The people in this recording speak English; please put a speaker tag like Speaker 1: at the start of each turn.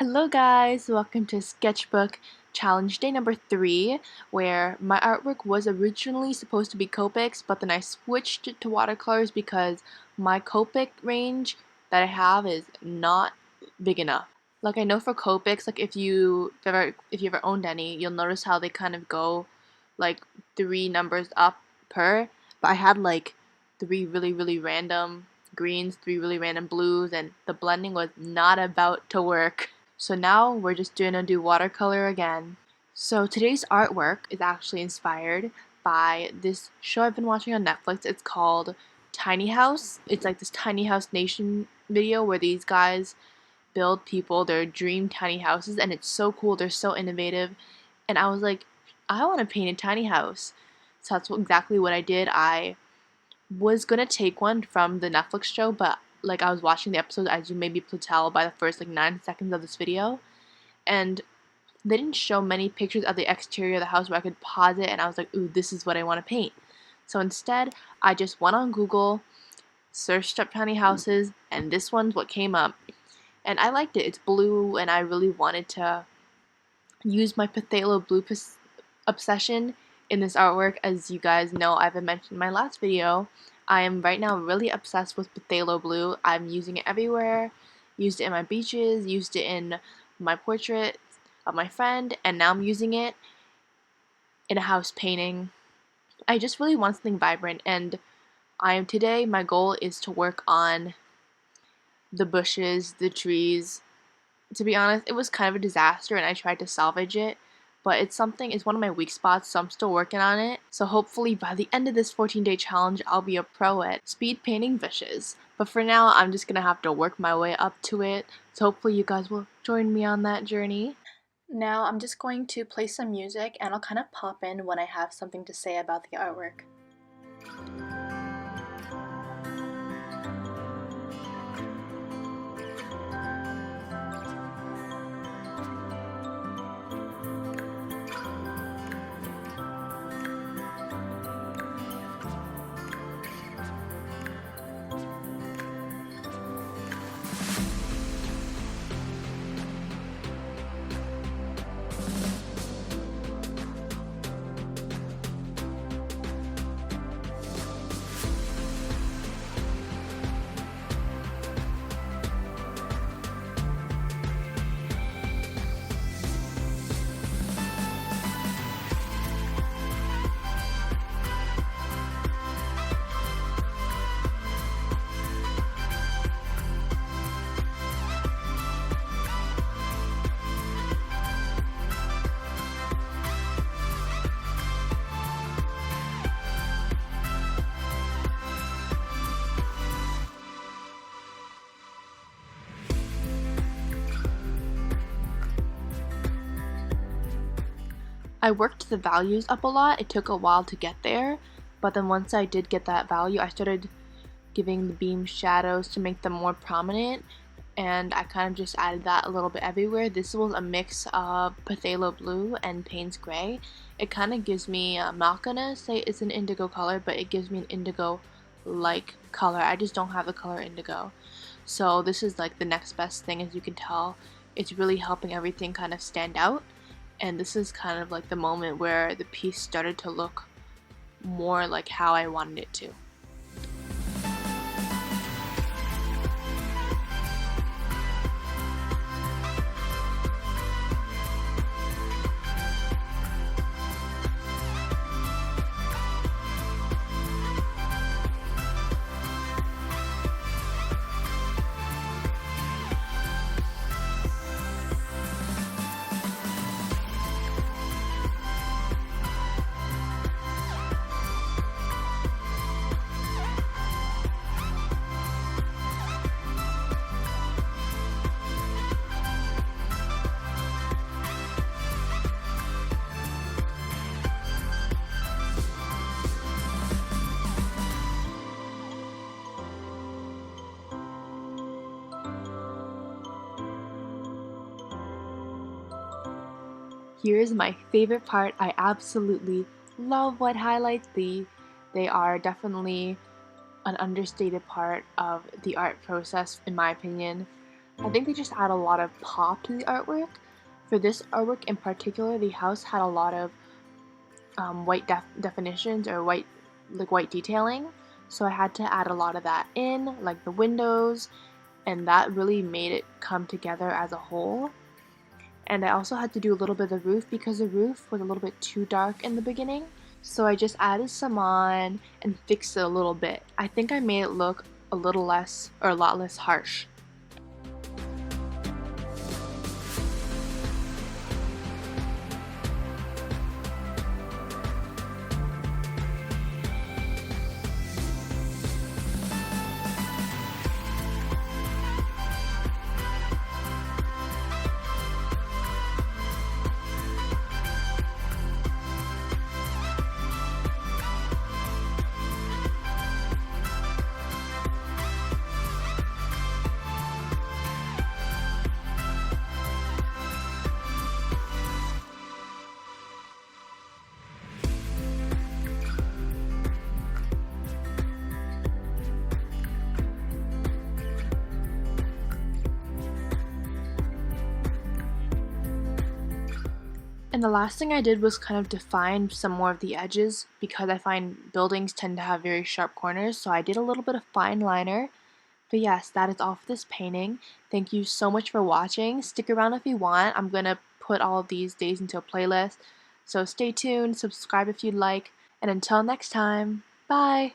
Speaker 1: Hello guys, welcome to Sketchbook Challenge day number 3, where my artwork was originally supposed to be Copics, but then I switched it to watercolors because my Copic range that I have is not big enough. Like I know for Copics, like if you ever owned any, you'll notice how they kind of go like 3 numbers up per, but I had like 3 really random greens, 3 really random blues, and the blending was not about to work. So now we're just gonna do watercolor again. So today's artwork is actually inspired by this show I've been watching on Netflix. It's called Tiny House. It's like this Tiny House Nation video where these guys build people their dream tiny houses, and it's so cool. They're so innovative. And I was like, I want to paint a tiny house. So that's exactly what I did. I was gonna take one from the Netflix show, but like I was watching the episode, as you may be able to tell by the first like 9 seconds of this video, and they didn't show many pictures of the exterior of the house where I could pause it and I was like, ooh, this is what I want to paint. So instead, I just went on Google, searched up tiny houses, and this one's what came up. And I liked it. It's blue, and I really wanted to use my phthalo blue obsession in this artwork. As you guys know, I've mentioned in my last video, I am right now really obsessed with phthalo blue. I'm using it everywhere. Used it in my beaches, used it in my portrait of my friend, and now I'm using it in a house painting. I just really want something vibrant, and today my goal is to work on the bushes, the trees. To be honest, it was kind of a disaster and I tried to salvage it, but it's one of my weak spots, so I'm still working on it. So hopefully by the end of this 14-day challenge, I'll be a pro at speed painting bushes. But for now, I'm just gonna have to work my way up to it, so hopefully you guys will join me on that journey. Now I'm just going to play some music and I'll kind of pop in when I have something to say about the artwork. I worked the values up a lot. It took a while to get there, but then once I did get that value, I started giving the beam shadows to make them more prominent, and I kind of just added that a little bit everywhere. This was a mix of phthalo blue and Payne's gray. It kind of gives me, I'm not gonna say it's an indigo color, but it gives me an indigo-like color. I just don't have the color indigo. So this is like the next best thing. As you can tell, it's really helping everything kind of stand out. And this is kind of like the moment where the piece started to look more like how I wanted it to. Here's my favorite part. I absolutely love what highlights these. They are definitely an understated part of the art process, in my opinion. I think they just add a lot of pop to the artwork. For this artwork in particular, the house had a lot of white definitions or white detailing, so I had to add a lot of that in, like the windows, and that really made it come together as a whole. And I also had to do a little bit of the roof because the roof was a little bit too dark in the beginning, so I just added some on and fixed it a little bit. I think I made it look a little less, or a lot less harsh. And the last thing I did was kind of define some more of the edges because I find buildings tend to have very sharp corners, so I did a little bit of fine liner. But yes, that is all for this painting. Thank you so much for watching. Stick around if you want. I'm going to put all of these days into a playlist. So stay tuned, subscribe if you'd like, and until next time, bye!